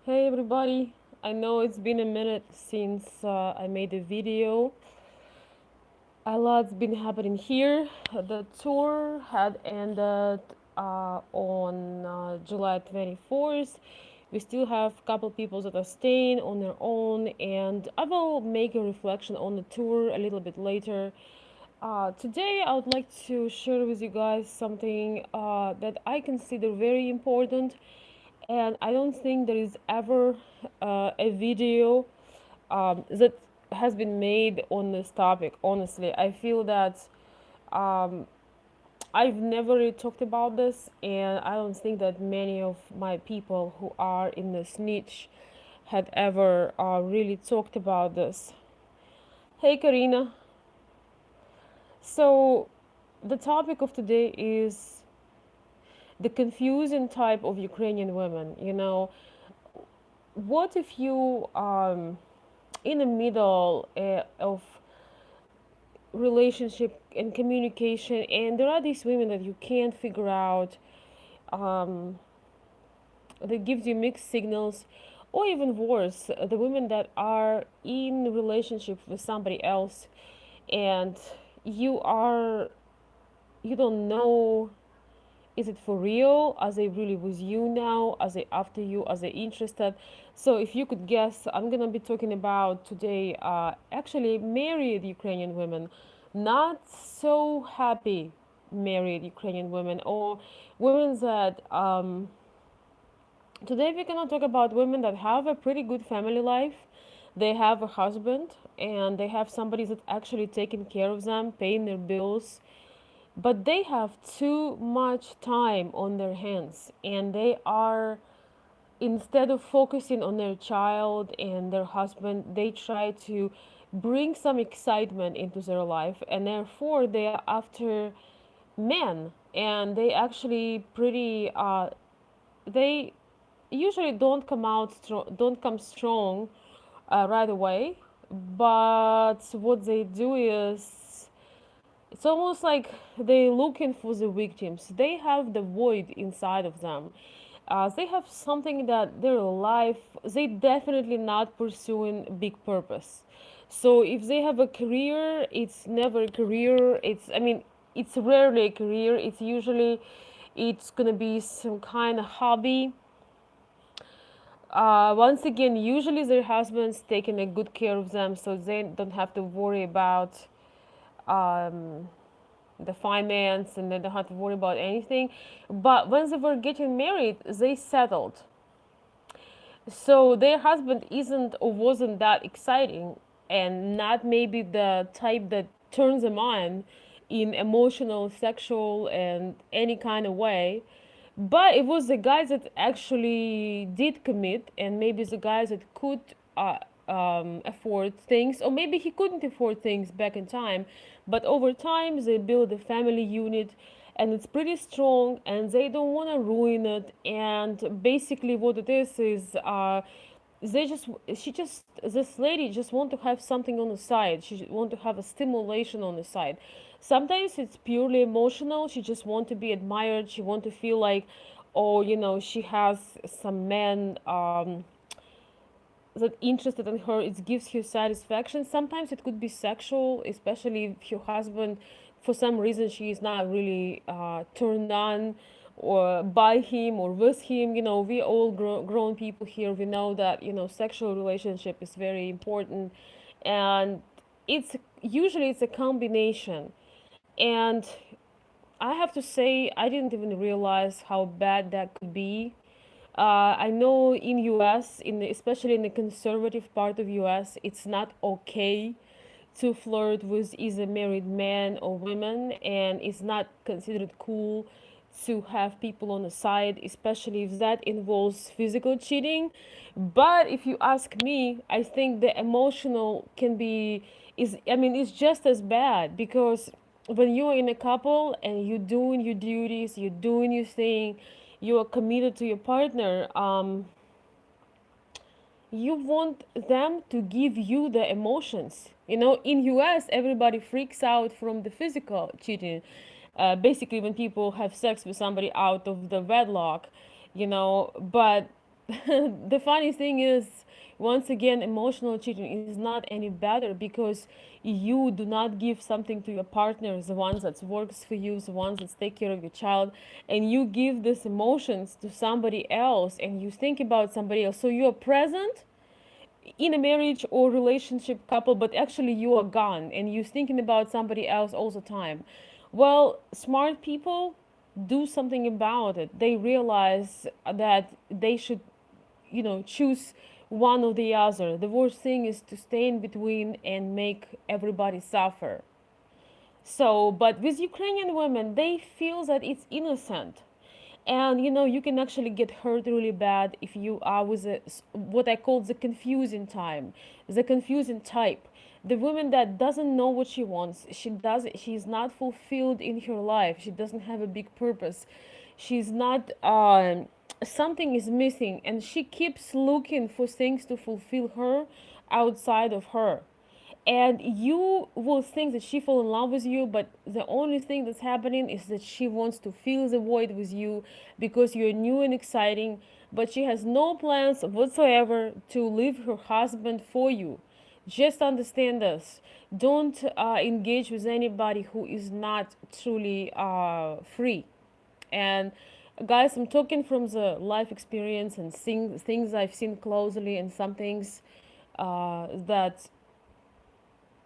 Hey everybody, I know it's been a minute since I made a video. A lot's been happening here. The tour had ended on July 24th. We still have a couple people that are staying on their own, and I will make a reflection on the tour a little bit later. Today, I would like to share with you guys something that I consider very important, and I don't think there is ever a video that has been made on this topic. Honestly, I feel that um, I've never really talked about this, and I don't think that many of my people who are in this niche had ever really talked about this. Hey, Karina. So, the topic of today is the confusing type of Ukrainian women. What if you in the middle of relationship and communication, and there are these women that you can't figure out, um, that gives you mixed signals, or even worse, the women that are in relationship with somebody else, and you are you don't know, is it for real, are they really with you now, are they after you, are they interested? So if you could guess, I'm gonna be talking about today actually married Ukrainian women, not so happy married Ukrainian women, or women that today we're gonna talk about women that have a pretty good family life. They have a husband and they have somebody that's actually taking care of them, paying their bills, but they have too much time on their hands, and they are, instead of focusing on their child and their husband, they try to bring some excitement into their life, and therefore they are after men, and they actually pretty they usually don't come strong right away. But what they do is, it's almost like they're looking for the victims. They have the void inside of them. They have something that their life, they definitely not pursuing big purpose. So if they have a career, it's never a career. It's rarely a career. It's gonna be some kind of hobby. Once again, usually their husbands taking a good care of them, so they don't have to worry about um, the finance, and they don't have to worry about anything. But when they were getting married, they settled. So their husband isn't or wasn't that exciting, and not maybe the type that turns them on in emotional, sexual, and any kind of way. But it was the guys that actually did commit, and maybe the guys that could afford things, or maybe he couldn't afford things back in time. But over time, they build a family unit, and it's pretty strong, and they don't want to ruin it. And basically, what it is they just she just this lady just want to have something on the side. She want to have a stimulation on the side. Sometimes it's purely emotional. She just want to be admired. She want to feel like, oh, she has some man that interested in her. It gives her satisfaction. Sometimes it could be sexual, especially if your husband, for some reason, she is not really turned on or by him or with him. We all grown people here. We know that sexual relationship is very important, and it's a combination. And I have to say, I didn't even realize how bad that could be. I know in US, especially in the conservative part of US, it's not okay to flirt with either married men or women, and it's not considered cool to have people on the side, especially if that involves physical cheating. But if you ask me, I think the emotional can be is I mean it's just as bad, because when you're in a couple and you're doing your duties, you're doing your thing, you are committed to your partner, you want them to give you the emotions. In US, everybody freaks out from the physical cheating. Basically, when people have sex with somebody out of the wedlock, but The funny thing is, once again, emotional cheating is not any better because you do not give something to your partner, the ones that works for you, the ones that take care of your child, and you give these emotions to somebody else, and you think about somebody else. So you are present in a marriage or relationship couple, but actually you are gone and you're thinking about somebody else all the time. Well, smart people do something about it. They realize that they should, choose one or the other. The worst thing is to stay in between and make everybody suffer. So, but with Ukrainian women, they feel that it's innocent. And you can actually get hurt really bad if you are with what I call the confusing time, the confusing type. The woman that doesn't know what she wants, she's not fulfilled in her life. She doesn't have a big purpose. She's not, something is missing, and she keeps looking for things to fulfill her outside of her, and you will think that she fall in love with you, but the only thing that's happening is that she wants to fill the void with you because you're new and exciting, but she has no plans whatsoever to leave her husband for you. Just understand this. Don't engage with anybody who is not truly free. And guys, I'm talking from the life experience and things I've seen closely, and some things that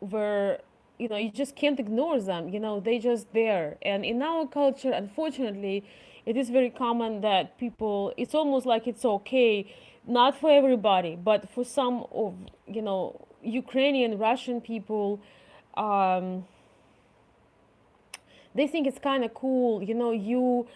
where you just can't ignore them. They just there. And in our culture, unfortunately, it is very common that people, it's almost like it's okay, not for everybody, but for some of Ukrainian, Russian people, um, they think it's kind of cool. You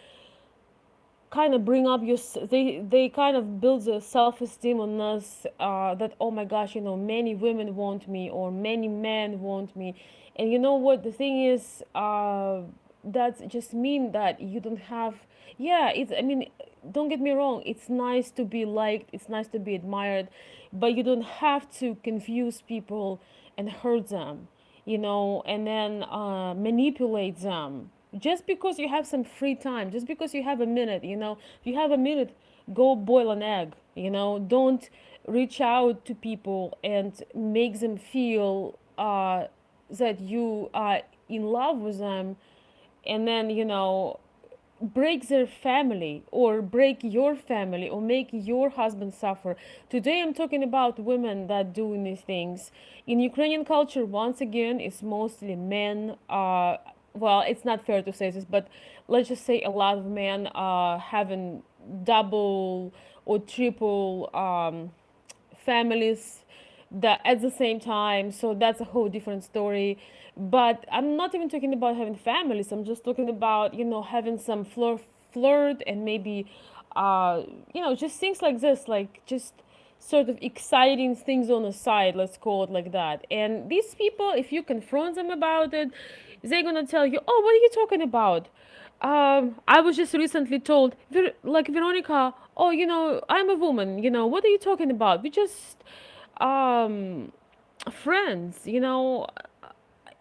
kind of bring up they kind of build the self-esteem on us, that, oh my gosh, many women want me or many men want me. And you know what the thing is, that's just mean that you don't have, yeah, it's, I mean, don't get me wrong, it's nice to be liked, it's nice to be admired, but you don't have to confuse people and hurt them, and then manipulate them just because you have some free time, just because you have a minute. If you have a minute, go boil an egg. Don't reach out to people and make them feel that you are in love with them, and then break their family or break your family or make your husband suffer. Today I'm talking about women that doing these things. In Ukrainian culture, once again, it's mostly men. Well, it's not fair to say this, but let's just say a lot of men are having double or triple families that at the same time. So that's a whole different story. But I'm not even talking about having families. I'm just talking about having some flirt and maybe just things like this, like just sort of exciting things on the side, let's call it like that. And these people, if you confront them about it, they're gonna tell you, oh, what are you talking about? I was just recently told, like, Veronica, oh, I'm a woman, what are you talking about? We just um, friends,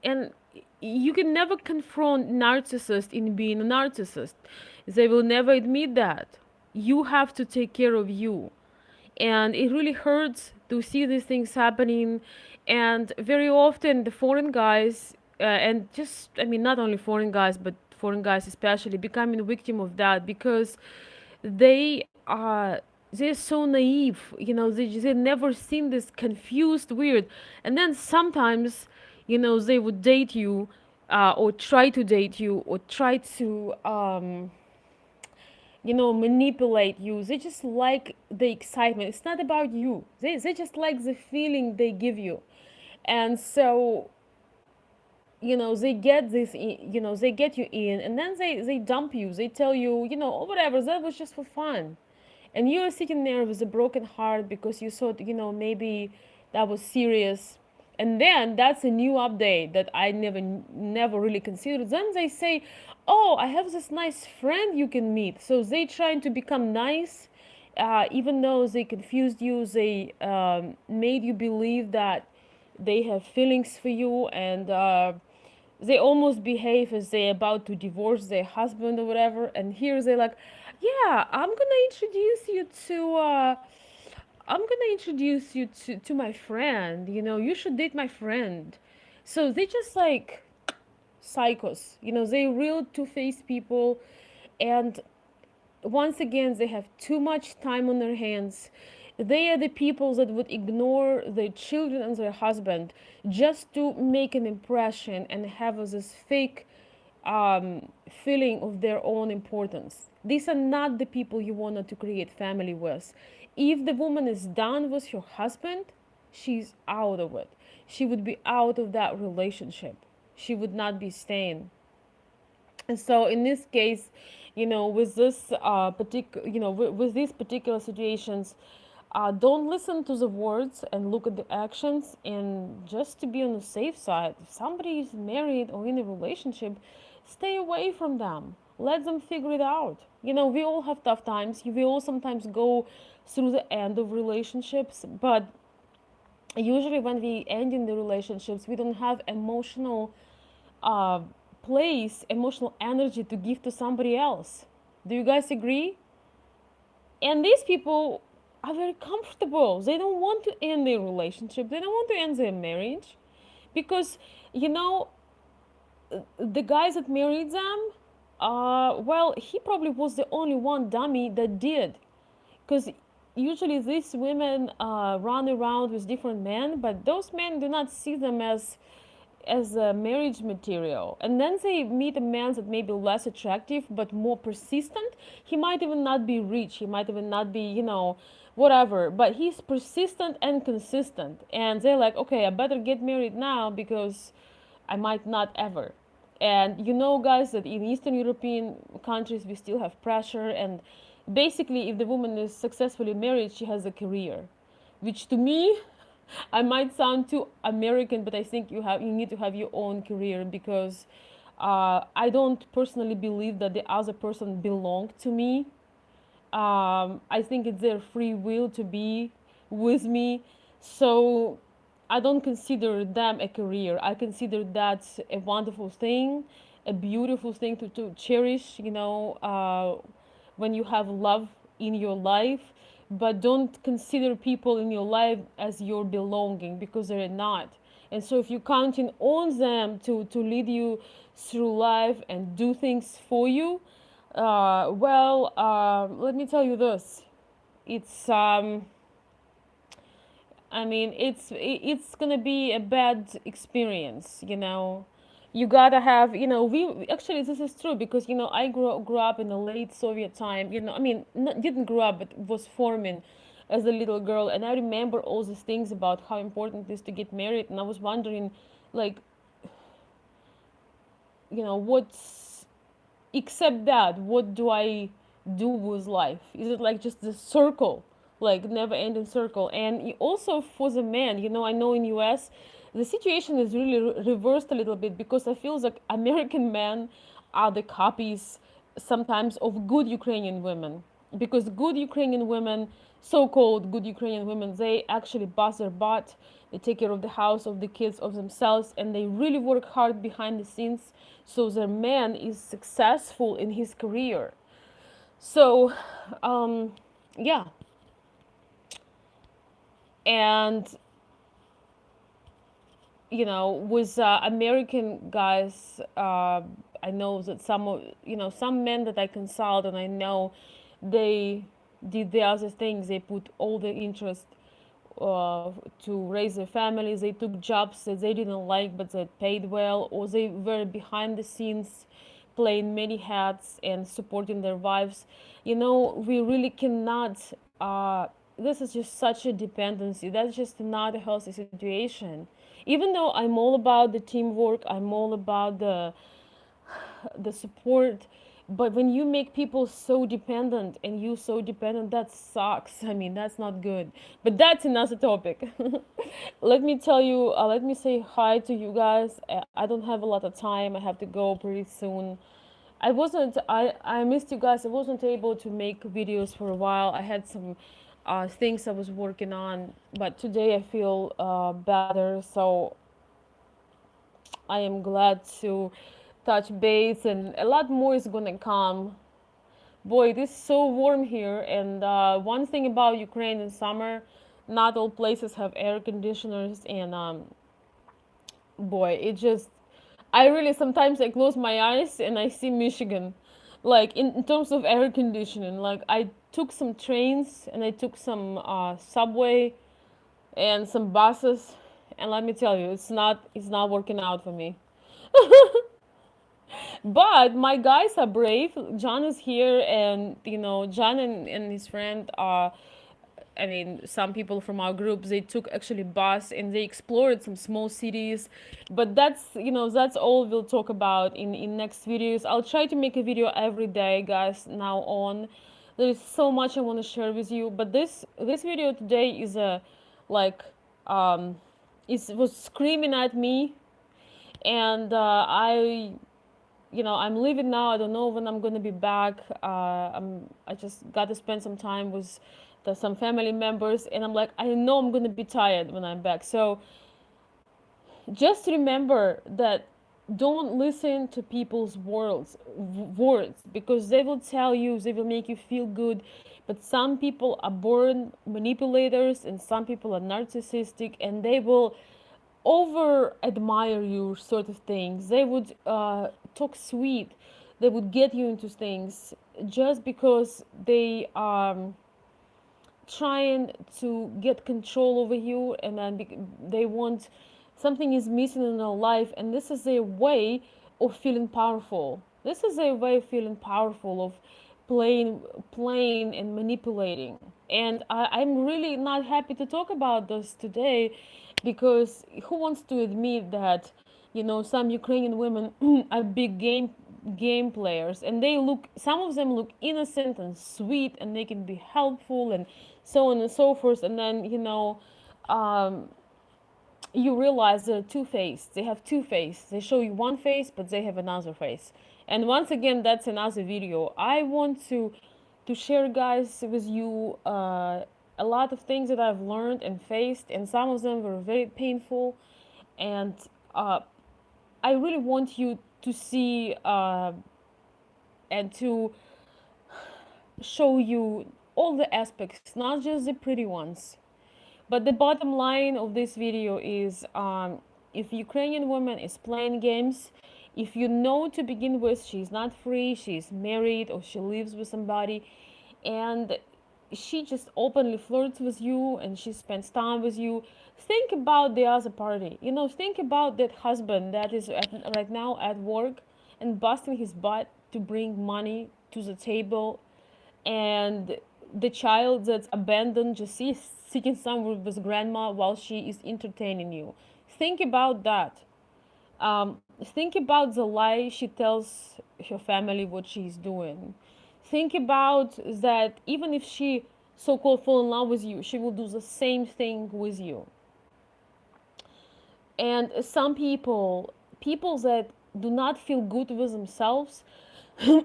and you can never confront narcissist in being a narcissist. They will never admit that. You have to take care of you. And it really hurts to see these things happening. And very often the foreign guys, and just, I mean, not only foreign guys, but foreign guys especially, becoming a victim of that because they're so naive. They never seen this confused weird. And then sometimes they would date you, or try to date you, or try to manipulate you. They just like the excitement. It's not about you. They just like the feeling they give you. And so they get this, they get you in, and then they dump you. They tell you, oh, whatever, that was just for fun. And you're sitting there with a broken heart because you thought, maybe that was serious. And then that's a new update that I never really considered. Then they say, oh, I have this nice friend you can meet. So they trying to become nice, even though they confused you. They made you believe that they have feelings for you, and they almost behave as they're about to divorce their husband or whatever. And here they're like, Yeah, I'm gonna introduce you to my friend. You know, you should date my friend. So they just like psychos. You know, they real two-faced people, and once again, they have too much time on their hands. They are the people that would ignore their children and their husband just to make an impression and have this fake feeling of their own importance. These are not the people you wanted to create family with. If the woman is done with her husband, she's out of it. She would be out of that relationship. She would not be staying. And so in this case, you know, with this particular, you know, with these particular situations, don't listen to the words and look at the actions. And just to be on the safe side, if somebody is married or in a relationship, stay away from them. Let them figure it out. You know, we all have tough times. We all sometimes go through the end of relationships, but usually when we end in the relationships, we don't have emotional uh, place, emotional energy to give to somebody else. Do you guys agree? And these people are very comfortable. They don't want to end their relationship. They don't want to end their marriage because, you know, the guys that married them, well, he probably was the only one dummy that did. Because usually these women run around with different men, but those men do not see them as a marriage material. And then they meet a man that may be less attractive but more persistent. He might even not be rich, he might even not be, you know, whatever, but he's persistent and consistent. And they're like, okay, I better get married now because I might not ever. And you know, guys, that in Eastern European countries we still have pressure. And basically, if the woman is successfully married, she has a career, which to me, I might sound too American, but I think you need to have your own career because I don't personally believe that the other person belonged to me. I think it's their free will to be with me. So I don't consider them a career. I consider that a wonderful thing, a beautiful thing to cherish, you know, when you have love in your life. But don't consider people in your life as your belonging because they're not. And so if you're counting on them to lead you through life and do things for you, let me tell you this. It's I mean, it's gonna be a bad experience. You know, you gotta have. You know, we actually this is true because you know I grew up in the late Soviet time. You know, I mean, not, didn't grow up, but was forming as a little girl, and I remember all these things about how important it is to get married, and I was wondering, like, you know, what's except that, what do I do with life? Is it like just this circle, like never ending circle? And also for the men, you know, I know in US the situation is really reversed a little bit because I feel like American men are the copies sometimes of good Ukrainian women, because good Ukrainian women, so-called good Ukrainian women, they actually bust their butt. They take care of the house, of the kids, of themselves, and they really work hard behind the scenes. So their man is successful in his career. So, um, yeah, and you know, with American guys, I know that some of some men that I consult and I know they did the other things. They put all their interest to raise their families. They took jobs that they didn't like but that paid well, or they were behind the scenes playing many hats and supporting their wives. You know, we really cannot. This is just such a dependency. That's just not a healthy situation. Even though I'm all about the teamwork, I'm all about the support, but when you make people so dependent and you so dependent, that sucks. I mean, that's not good. But that's another topic. Let me tell you, let me say hi to you guys. I don't have a lot of time. I have to go pretty soon. I missed you guys. I wasn't able to make videos for a while. I had some things I was working on, but today I feel better. So I am glad to touch base, and a lot more is gonna come Boy, it is so warm here. And one thing about Ukraine in summer, not all places have air conditioners. And boy, it just, I really sometimes I close my eyes and I see Michigan. Like in terms of air conditioning, like I took some trains and I took some subway and some buses, and let me tell you, it's not working out for me. But my guys are brave. John is here, and John and his friend are. I mean, some people from our group, they took actually bus and they explored some small cities. But that's all we'll talk about in next videos. I'll try to make a video every day, guys. Now on, there is so much I want to share with you. But this video today is a like it was screaming at me, and I'm leaving now. I don't know when I'm gonna be back. I just got to spend some time with some family members, and I'm like, I know I'm gonna be tired when I'm back. So just remember that don't listen to people's words, because they will tell you, they will make you feel good, but some people are born manipulators and some people are narcissistic, and they will over admire you, sort of things. They would talk sweet, they would get you into things just because they are trying to get control over you, and then they want something is missing in their life, and this is a way of feeling powerful. This is a way of feeling powerful, of playing and manipulating. And I'm really not happy to talk about this today, because who wants to admit that some Ukrainian women are big game players, and some of them look innocent and sweet, and they can be helpful and so on and so forth, and then um, you realize they're two-faced. They have two faces. They show you one face, but they have another face. And once again, that's another video. I want to share, guys, with you a lot of things that I've learned and faced, and some of them were very painful. And I really want you to see and to show you all the aspects, not just the pretty ones. But the bottom line of this video is, if Ukrainian woman is playing games, if you know to begin with she's not free, she's married or she lives with somebody, and she just openly flirts with you and she spends time with you, think about the other party. Think about that husband that is right now at work and busting his butt to bring money to the table, and the child that's abandoned just sitting somewhere with grandma while she is entertaining you. Think about that. Think about the lie she tells her family what she's doing. Think about that even if she so-called fall in love with you, she will do the same thing with you. And some people that do not feel good with themselves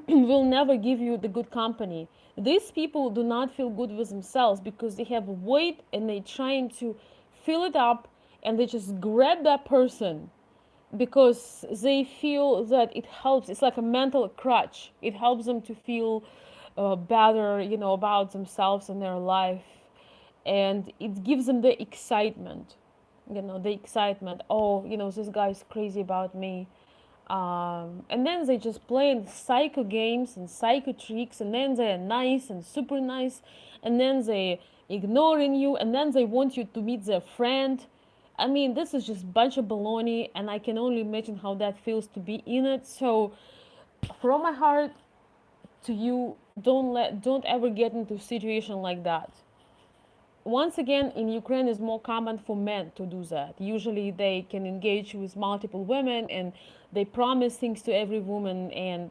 will never give you the good company. These people do not feel good with themselves because they have weight and they're trying to fill it up, and they just grab that person because they feel that it helps. It's like a mental crutch. It helps them to feel better, about themselves and their life, and it gives them the excitement. The excitement. Oh, this guy's crazy about me. And then they just play psycho games and psycho tricks, and then they're nice and super nice, and then they ignoring you, and then they want you to meet their friend. I mean, this is just a bunch of baloney, and I can only imagine how that feels to be in it. So from my heart to you, don't ever get into a situation like that. Once again, in Ukraine, it's more common for men to do that. Usually they can engage with multiple women and they promise things to every woman, and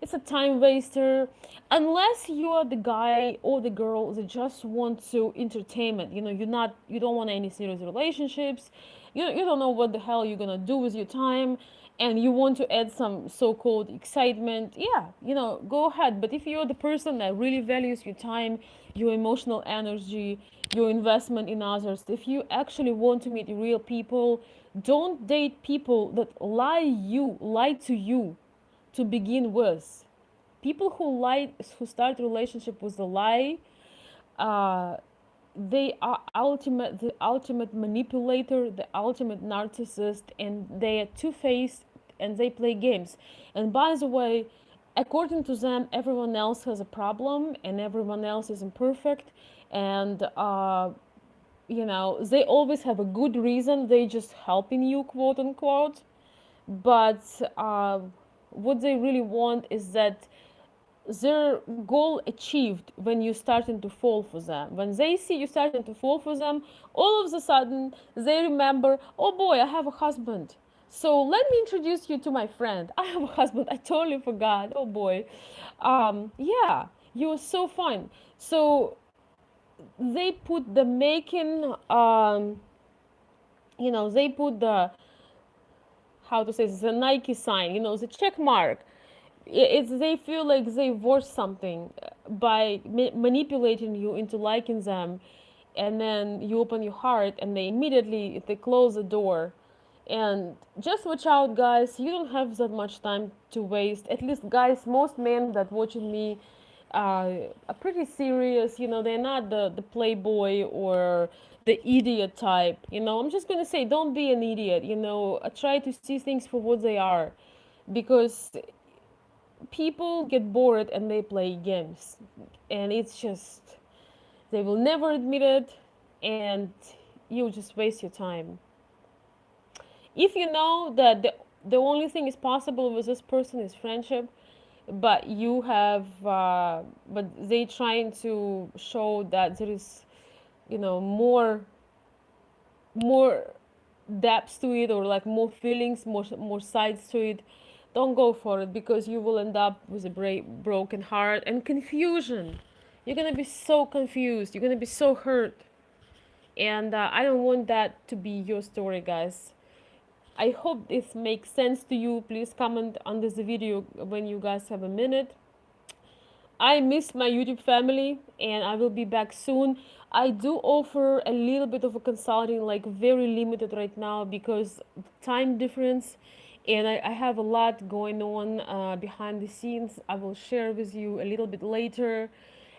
it's a time waster, unless you are the guy or the girl that just want to entertainment. You don't want any serious relationships. You don't know what the hell you're gonna do with your time, and you want to add some so-called excitement. Yeah, go ahead. But if you're the person that really values your time, your emotional energy, your investment in others, if you actually want to meet real people, don't date people that lie to you to begin with. People who lie, who start relationship with a lie, uh, they are the ultimate manipulator, the ultimate narcissist, and they are two-faced, and they play games. And by the way, according to them, everyone else has a problem, and everyone else is imperfect, and they always have a good reason. They just helping you, quote unquote. But what they really want is that their goal achieved when you starting to fall for them. When they see you starting to fall for them, all of a sudden they remember, oh boy, I have a husband. So let me introduce you to my friend. I have a husband. I totally forgot. Oh boy. Yeah, you are so fun. So they put the making, they put the, how to say this, the Nike sign, the check mark. It's they feel like they worth something by manipulating you into liking them, and then you open your heart and they close the door. And just watch out, guys, you don't have that much time to waste. At least, guys, most men that watching me are pretty serious. They're not the playboy or the idiot type. I'm just gonna say, don't be an idiot. Try to see things for what they are, because people get bored and they play games, and it's just, they will never admit it, and you just waste your time. If you know that the only thing is possible with this person is friendship, but you have but they trying to show that there is, more depths to it, or like more feelings, more sides to it, don't go for it, because you will end up with a broken heart and confusion. You're gonna be so confused, you're gonna be so hurt, and I don't want that to be your story, guys. I hope this makes sense to you. Please comment under the video when you guys have a minute. I miss my YouTube family, and I will be back soon. I do offer a little bit of a consulting, like very limited right now because time difference, and I have a lot going on behind the scenes. I will share with you a little bit later.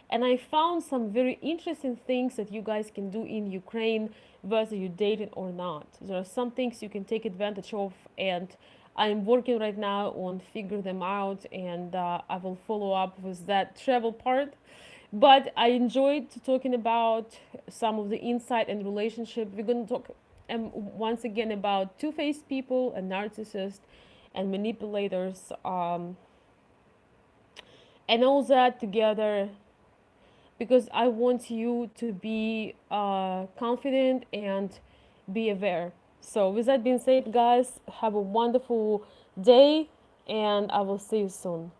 And I found some very interesting things that you guys can do in Ukraine, whether you dating or not. There are some things you can take advantage of, and I'm working right now on figure them out, and I will follow up with that travel part. But I enjoyed talking about some of the insight and relationship. We're going to talk once again about two-faced people and narcissists and manipulators, and all that together, because I want you to be confident and be aware. So, with that being said, guys, have a wonderful day, and I will see you soon.